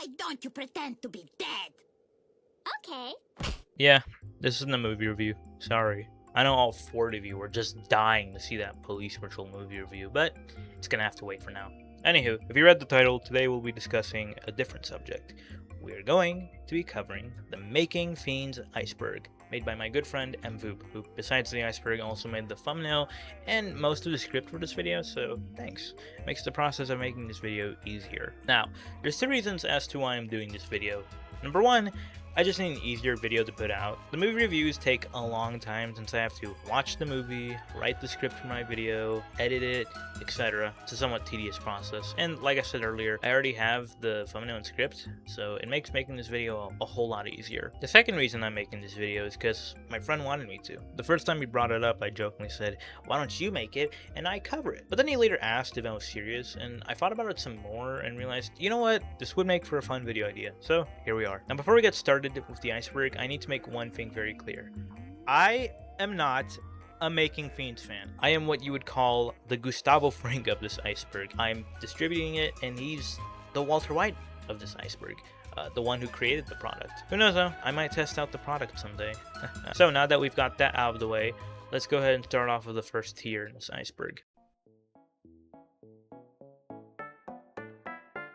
Why don't you pretend to be dead? Okay. Yeah, this isn't a movie review. Sorry. I know all 4 of you were just dying to see that Police Patrol movie review, but it's gonna have to wait for now. Anywho, if you read the title, today we'll be discussing a different subject. We are going to be covering the Making Fiends Iceberg, made by my good friend MVoop, who besides the iceberg also made the thumbnail and most of the script for this video, so thanks. It makes the process of making this video easier. Now, there's 2 reasons as to why I'm doing this video. Number 1, I just need an easier video to put out. The movie reviews take a long time since I have to watch the movie, write the script for my video, edit it, etc. It's a somewhat tedious process. And like I said earlier, I already have the thumbnail and script, so it makes making this video a whole lot easier. The second reason I'm making this video is because my friend wanted me to. The first time he brought it up, I jokingly said, "Why don't you make it and I cover it?" But then he later asked if I was serious, and I thought about it some more and realized, you know what, this would make for a fun video idea. So here we are. Now before we get started with the iceberg, I need to make one thing very clear. I am not a Making Fiends fan. I am what you would call the Gustavo Fring of this iceberg. I'm distributing it, and he's the Walter White of this iceberg. The one who created the product. Who knows though, I might test out the product someday. So now that we've got that out of the way, let's go ahead and start off with the first tier in this iceberg.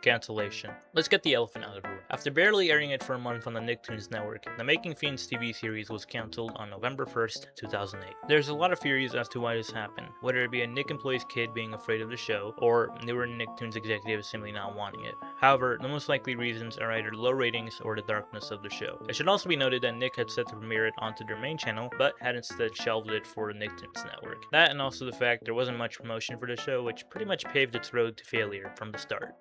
Cancellation. Let's get the elephant out of the room. After barely airing it for a month on the Nicktoons network, the Making Fiends TV series was cancelled on November 1st, 2008. There's a lot of theories as to why this happened, whether it be a Nick employee's kid being afraid of the show, or newer Nicktoons executives simply not wanting it. However, the most likely reasons are either low ratings or the darkness of the show. It should also be noted that Nick had set to premiere it onto their main channel, but had instead shelved it for the Nicktoons network. That and also the fact there wasn't much promotion for the show, which pretty much paved its road to failure from the start.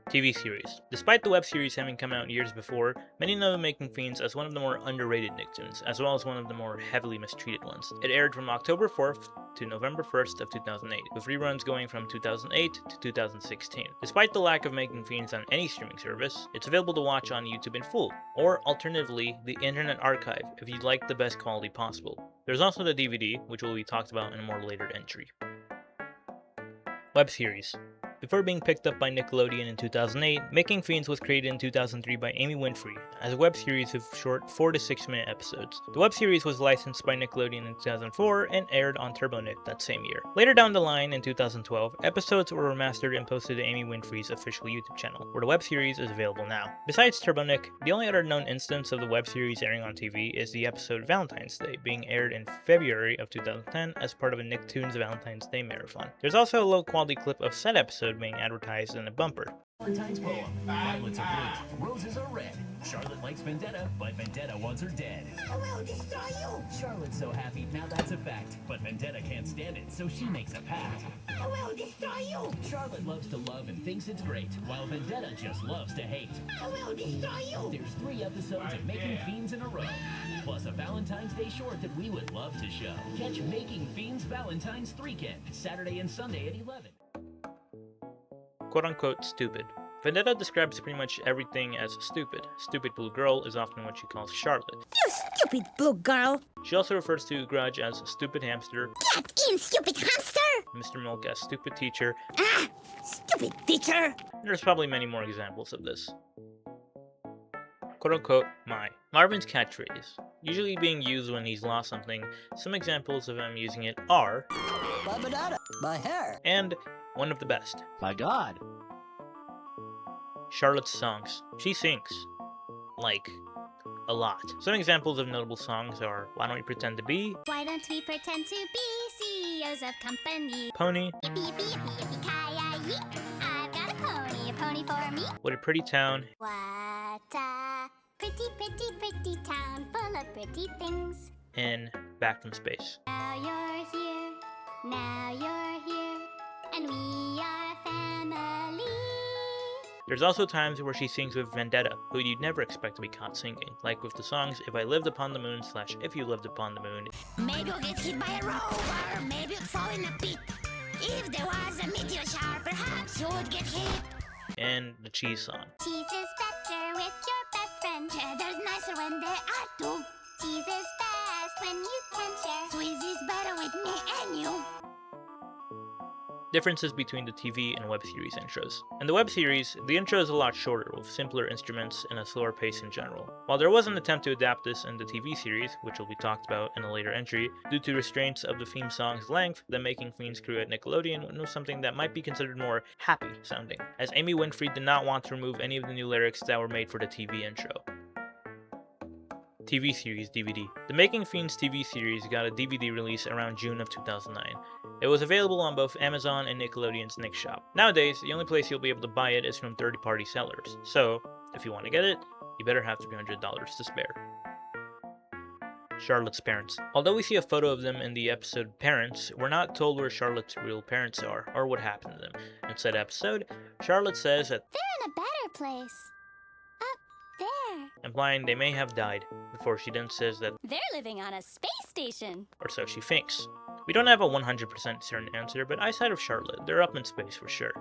TV series. Despite the web series having come out years before, many know the Making Fiends as one of the more underrated Nicktoons, as well as one of the more heavily mistreated ones. It aired from October 4th to November 1st of 2008, with reruns going from 2008 to 2016. Despite the lack of Making Fiends on any streaming service, it's available to watch on YouTube in full, or alternatively, the Internet Archive, if you'd like the best quality possible. There's also the DVD, which will be talked about in a more later entry. Web series. Before being picked up by Nickelodeon in 2008, Making Fiends was created in 2003 by Amy Winfrey as a web series of short 4 to 6 minute episodes. The web series was licensed by Nickelodeon in 2004 and aired on TurboNick that same year. Later down the line in 2012, episodes were remastered and posted to Amy Winfrey's official YouTube channel, where the web series is available now. Besides TurboNick, the only other known instance of the web series airing on TV is the episode Valentine's Day, being aired in February of 2010 as part of a Nicktoons Valentine's Day marathon. There's also a low quality clip of said episode being advertised in a bumper. Valentine's poem. Violets are blue, roses are red. Charlotte likes Vendetta, but Vendetta wants her dead. I will destroy you! Charlotte's so happy, now that's a fact. But Vendetta can't stand it, so she makes a pact. I will destroy you! Charlotte loves to love and thinks it's great, while Vendetta just loves to hate. I will destroy you! There's 3 episodes of Making Fiends in a row, plus a Valentine's Day short that we would love to show. Catch Making Fiends Valentine's 3-Ken, Saturday and Sunday at 11. Quote-unquote stupid. Vendetta describes pretty much everything as stupid. Stupid blue girl is often what she calls Charlotte. You stupid blue girl! She also refers to Grudge as stupid hamster, Get in, stupid hamster! Mr. Milk as stupid teacher, Ah! Stupid teacher! and there's probably many more examples of this. Quote-unquote Marvin's catchphrase. Usually being used when he's lost something, some examples of him using it are My hair. and one of the best. My God. Charlotte's songs. She sings. Like, a lot. Some examples of notable songs are Why Don't We Pretend to Be, Why don't we pretend to be CEOs of company? Pony, Yippee, yippee, yippee, yippee-ki-yay. I've got a pony for me. What a Pretty Town, What a pretty, pretty, pretty town full of pretty things. and Back from Space. Now you're here, and we are family. There's also times where she sings with Vendetta, who you'd never expect to be caught singing, like with the songs If I Lived Upon the Moon / If You Lived Upon the Moon, Maybe you'll get hit by a rover, maybe you'll fall in a pit. If there was a meteor shower, perhaps you would get hit. and the Cheese song. Cheese is better with your best friend. Cheddar's nicer when there are 2. Cheese is best when you can share. Squeeze is better with me and you. Differences between the TV and web series intros. In the web series, the intro is a lot shorter, with simpler instruments and a slower pace in general. While there was an attempt to adapt this in the TV series, which will be talked about in a later entry, due to restraints of the theme song's length, the Making Fiends crew at Nickelodeon knew something that might be considered more happy sounding, as Amy Winfrey did not want to remove any of the new lyrics that were made for the TV intro. TV series DVD. The Making Fiends TV series got a DVD release around June of 2009. It was available on both Amazon and Nickelodeon's Nick Shop. Nowadays, the only place you'll be able to buy it is from third-party sellers, so if you want to get it, you better have $300 to spare. Charlotte's parents. Although we see a photo of them in the episode Parents, we're not told where Charlotte's real parents are, or what happened to them. In said episode, Charlotte says that They're in a better place. Up there. implying they may have died, before she then says that, They're living on a space station. or so she thinks. We don't have a 100% certain answer, but eyesight of Charlotte, they're up in space for sure.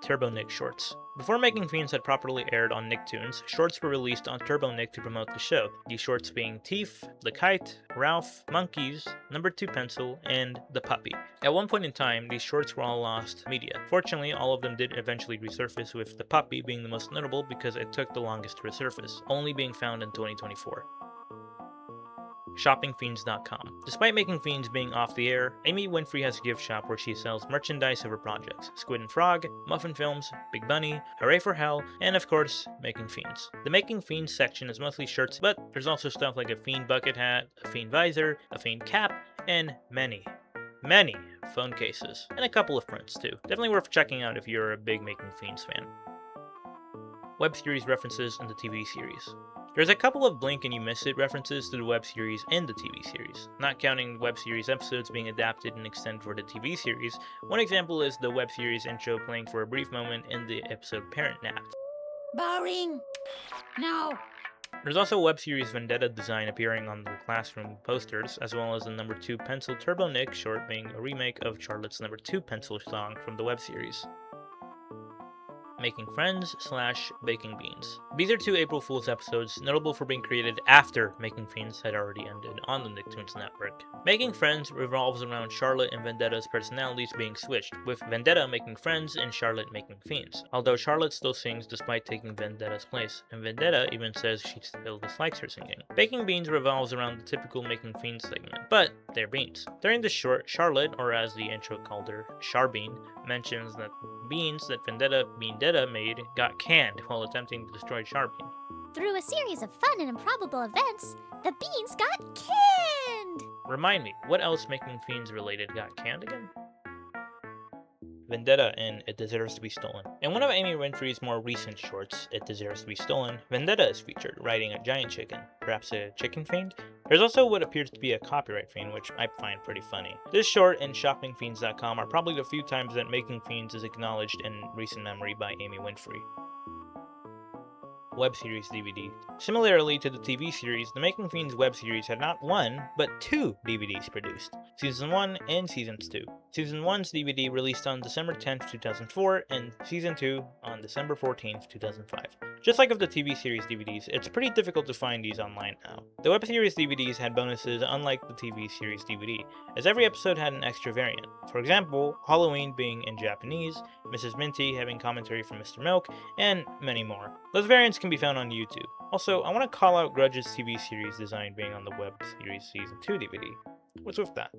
Turbo Nick shorts. Before Making Fiends had properly aired on Nicktoons, shorts were released on Turbo Nick to promote the show, these shorts being Teef, The Kite, Ralph, Monkeys, Number 2 Pencil, and The Puppy. At one point in time, these shorts were all lost media. Fortunately, all of them did eventually resurface, with The Puppy being the most notable because it took the longest to resurface, only being found in 2024. ShoppingFiends.com. Despite Making Fiends being off the air, Amy Winfrey has a gift shop where she sells merchandise of her projects: Squid and Frog, Muffin Films, Big Bunny, Hooray for Hell, and of course, Making Fiends. The Making Fiends section is mostly shirts, but there's also stuff like a Fiend bucket hat, a Fiend visor, a Fiend cap, and many phone cases, and a couple of prints too. Definitely worth checking out if you're a big Making Fiends fan. Web series references in the TV series. There's a couple of blink and you miss it references to the web series and the TV series. Not counting web series episodes being adapted and extended for the TV series, one example is the web series intro playing for a brief moment in the episode Parent Napped. Boring. No. There's also a web series Vendetta design appearing on the classroom posters, as well as the Number 2 Pencil Turbo Nick short being a remake of Charlotte's Number 2 Pencil song from the web series. Making Friends / Baking Beans. These are two April Fool's episodes, notable for being created after Making Fiends had already ended on the Nicktoons network. Making Friends revolves around Charlotte and Vendetta's personalities being switched, with Vendetta making friends and Charlotte making fiends, although Charlotte still sings despite taking Vendetta's place, and Vendetta even says she still dislikes her singing. Baking Beans revolves around the typical Making Fiends segment, but they're beans. During this short, Charlotte, or as the intro called her, Charbean, mentions that beans that Vendetta made got canned while attempting to destroy Charbean. Through a series of fun and improbable events, the beans got canned! Remind me, what else Making Fiends related got canned again? Vendetta in It Deserves to Be Stolen. In one of Amy Winfrey's more recent shorts, It Deserves to Be Stolen, Vendetta is featured riding a giant chicken, perhaps a chicken fiend? There's also what appears to be a copyright fiend, which I find pretty funny. This short and ShoppingFiends.com are probably the few times that Making Fiends is acknowledged in recent memory by Amy Winfrey. Web series DVD. Similarly to the TV series, the Making Fiends web series had not one, but two DVDs produced, Season 1 and Season 2. Season 1's DVD released on December 10th, 2004, and Season 2 on December 14th, 2005. Just like of the TV series DVDs, it's pretty difficult to find these online now. The web series DVDs had bonuses unlike the TV series DVD, as every episode had an extra variant. For example, Halloween being in Japanese, Mrs. Minty having commentary from Mr. Milk, and many more. Those variants can be found on YouTube. Also, I want to call out Grudge's TV series design being on the web series Season 2 DVD. What's with that?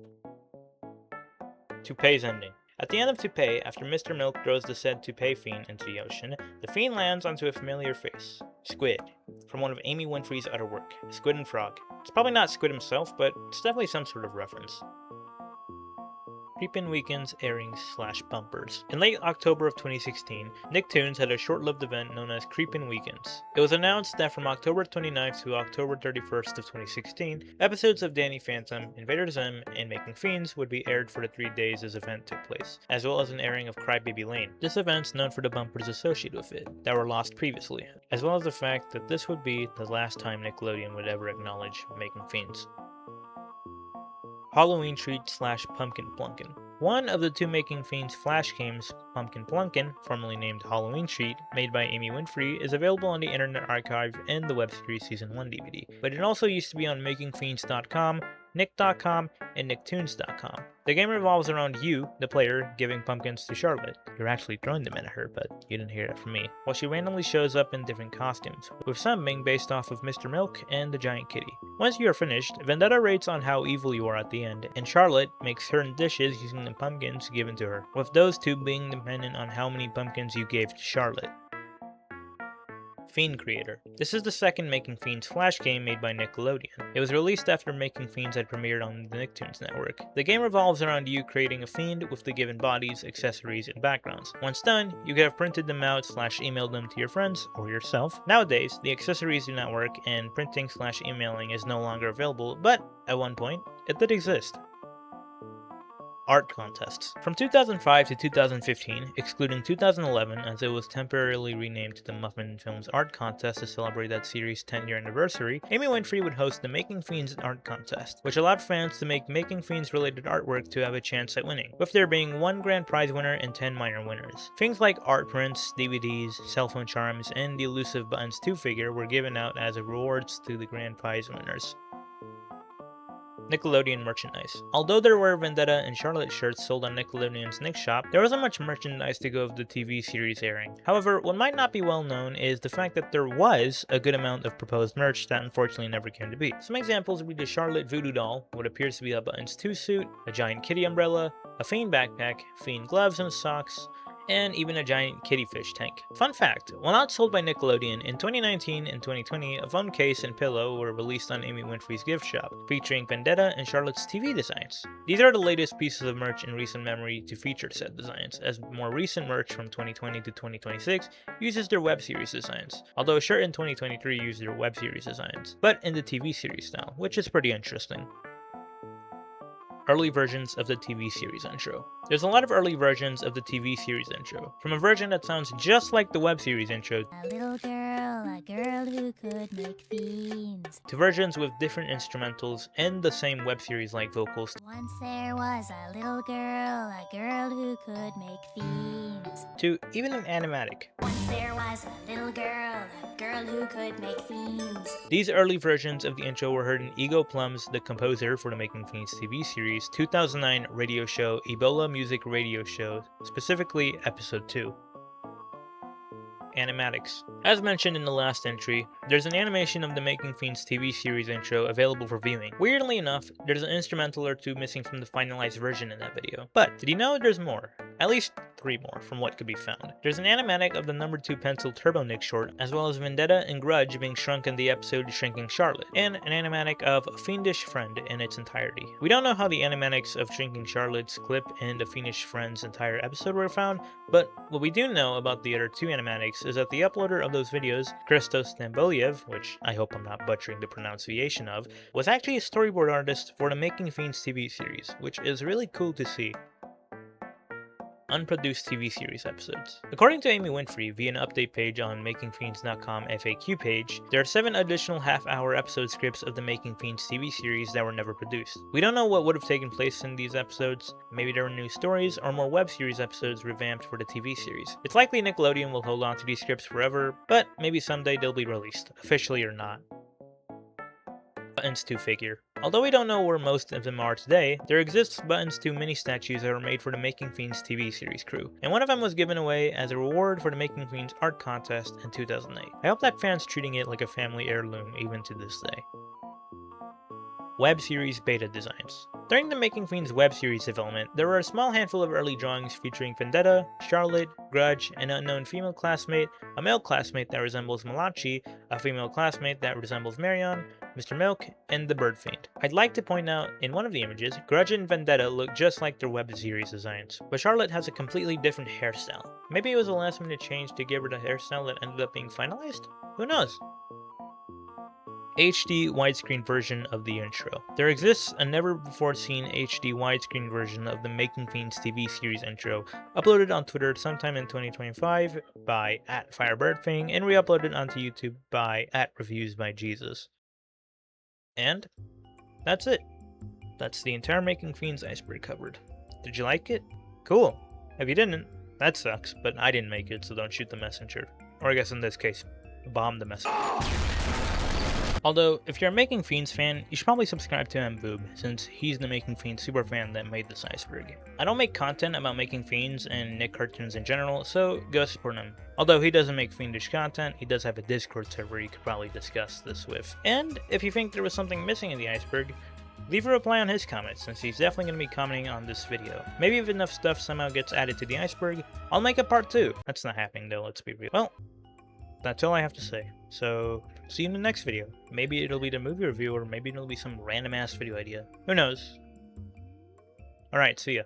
Toupei's ending. At the end of Toupei, after Mr. Milk throws the said Toupei fiend into the ocean, the fiend lands onto a familiar face. Squid, from one of Amy Winfrey's other work, Squid and Frog. It's probably not Squid himself, but it's definitely some sort of reference. Creepin' Weekends airings / bumpers. In late October of 2016, Nicktoons had a short-lived event known as Creepin' Weekends. It was announced that from October 29th to October 31st of 2016, episodes of Danny Phantom, Invader Zim, and Making Fiends would be aired for the 3 days this event took place, as well as an airing of Crybaby Lane. This event's known for the bumpers associated with it, that were lost previously, as well as the fact that this would be the last time Nickelodeon would ever acknowledge Making Fiends. Halloween Treat / Pumpkin Plunkin. One of the two Making Fiends flash games Pumpkin Plunkin, formerly named Halloween Sheet, made by Amy Winfrey, is available on the Internet Archive and the web series Season 1 DVD, but it also used to be on makingfiends.com, nick.com, and nicktoons.com. The game revolves around you, the player, giving pumpkins to Charlotte. You're actually throwing them at her, but you didn't hear it from me. While she randomly shows up in different costumes, with some being based off of Mr. Milk and the Giant Kitty. Once you are finished, Vendetta rates on how evil you are at the end, and Charlotte makes certain dishes using the pumpkins given to her, with those two being dependent on how many pumpkins you gave to Charlotte. Fiend Creator. This is the second Making Fiends Flash game made by Nickelodeon. It was released after Making Fiends had premiered on the Nicktoons network. The game revolves around you creating a fiend with the given bodies, accessories, and backgrounds. Once done, you could have printed them out / emailed them to your friends or yourself. Nowadays, the accessories do not work and printing / emailing is no longer available, but at one point, it did exist. Art contests. From 2005 to 2015, excluding 2011 as it was temporarily renamed to the Muffin Films Art Contest to celebrate that series' 10-year anniversary, Amy Winfrey would host the Making Fiends Art Contest, which allowed fans to make Making Fiends related artwork to have a chance at winning, with there being one grand prize winner and 10 minor winners. Things like art prints, DVDs, cell phone charms, and the elusive Buttons 2 figure were given out as rewards to the grand prize winners. Nickelodeon merchandise. Although there were Vendetta and Charlotte shirts sold on Nickelodeon's Nick Shop, there wasn't much merchandise to go with the TV series airing. However, what might not be well known is the fact that there was a good amount of proposed merch that unfortunately never came to be. Some examples would be the Charlotte Voodoo doll, what appears to be a Buttons 2 suit, a giant kitty umbrella, a Fiend backpack, Fiend gloves and socks, and even a giant kitty fish tank. Fun fact, while not sold by Nickelodeon, in 2019 and 2020, a phone case and pillow were released on Amy Winfrey's gift shop, featuring Vendetta and Charlotte's TV designs. These are the latest pieces of merch in recent memory to feature said designs, as more recent merch from 2020 to 2026 uses their web series designs, although a shirt in 2023 used their web series designs, but in the TV series style, which is pretty interesting. Early versions of the TV series intro. There's a lot of early versions of the TV series intro, from a version that sounds just like the web series intro, A little girl, a girl who could make fiends. to versions with different instrumentals and the same web series like vocals, Once there was a little girl who could make fiends. to even an animatic. Once there was a little girl who could make fiends. These early versions of the intro were heard in Ego Plum's, the composer for the Making Fiends TV series, 2009 radio show Ebola Music Radio Show, specifically Episode 2. Animatics. As mentioned in the last entry, there's an animation of the Making Fiends TV series intro available for viewing. Weirdly enough, there's an instrumental or two missing from the finalized version in that video. But did you know there's more? At least 3 more from what could be found. There's an animatic of the number 2 pencil Turbo Nick short, as well as Vendetta and Grudge being shrunk in the episode Shrinking Charlotte, and an animatic of Fiendish Friend in its entirety. We don't know how the animatics of Shrinking Charlotte's clip and the Fiendish Friend's entire episode were found, but what we do know about the other 2 animatics is that the uploader of those videos, Christos Stamboliev, which I hope I'm not butchering the pronunciation of, was actually a storyboard artist for the Making Fiends TV series, which is really cool to see. Unproduced TV series episodes. According to Amy Winfrey via an update page on MakingFiends.com FAQ page, there are 7 additional half-hour episode scripts of the Making Fiends TV series that were never produced. We don't know what would have taken place in these episodes. Maybe there were new stories or more web series episodes revamped for the TV series. It's likely Nickelodeon will hold on to these scripts forever, but maybe someday they'll be released, officially or not. Buttons 2 figure. Although we don't know where most of them are today, there exists Buttons 2 mini statues that were made for the Making Fiends TV series crew, and one of them was given away as a reward for the Making Fiends art contest in 2008. I hope that fans treating it like a family heirloom even to this day. Web series beta designs. During the Making Fiends web series development, there were a small handful of early drawings featuring Vendetta, Charlotte, Grudge, an unknown female classmate, a male classmate that resembles Malachi, a female classmate that resembles Marion, Mr. Milk, and the Bird Fiend. I'd like to point out, in one of the images, Grudge and Vendetta look just like their web series designs, but Charlotte has a completely different hairstyle. Maybe it was a last minute change to give her the hairstyle that ended up being finalized? Who knows? HD widescreen version of the intro. There exists a never-before-seen HD widescreen version of the Making Fiends TV series intro, uploaded on Twitter sometime in 2025 by @FirebirdFing and re-uploaded onto YouTube by @ReviewsByJesus. And that's it. That's the entire Making Fiends Iceberg covered. Did you like it? Cool. If you didn't, That sucks, but I didn't make it, so don't shoot the messenger. Or I guess in this case, bomb the messenger. Although, if you're a Making Fiends fan, you should probably subscribe to Mboob, since he's the Making Fiends superfan that made this iceberg. I don't make content about Making Fiends and Nick cartoons in general, so go support him. Although he doesn't make fiendish content, he does have a Discord server you could probably discuss this with. And if you think there was something missing in the iceberg, leave a reply on his comments, since he's definitely going to be commenting on this video. Maybe if enough stuff somehow gets added to the iceberg, I'll make a part 2. That's not happening though, let's be real. Well, that's all I have to say. So, see you in the next video. Maybe it'll be the movie review, or maybe it'll be some random ass video idea. Who knows? Alright, see ya.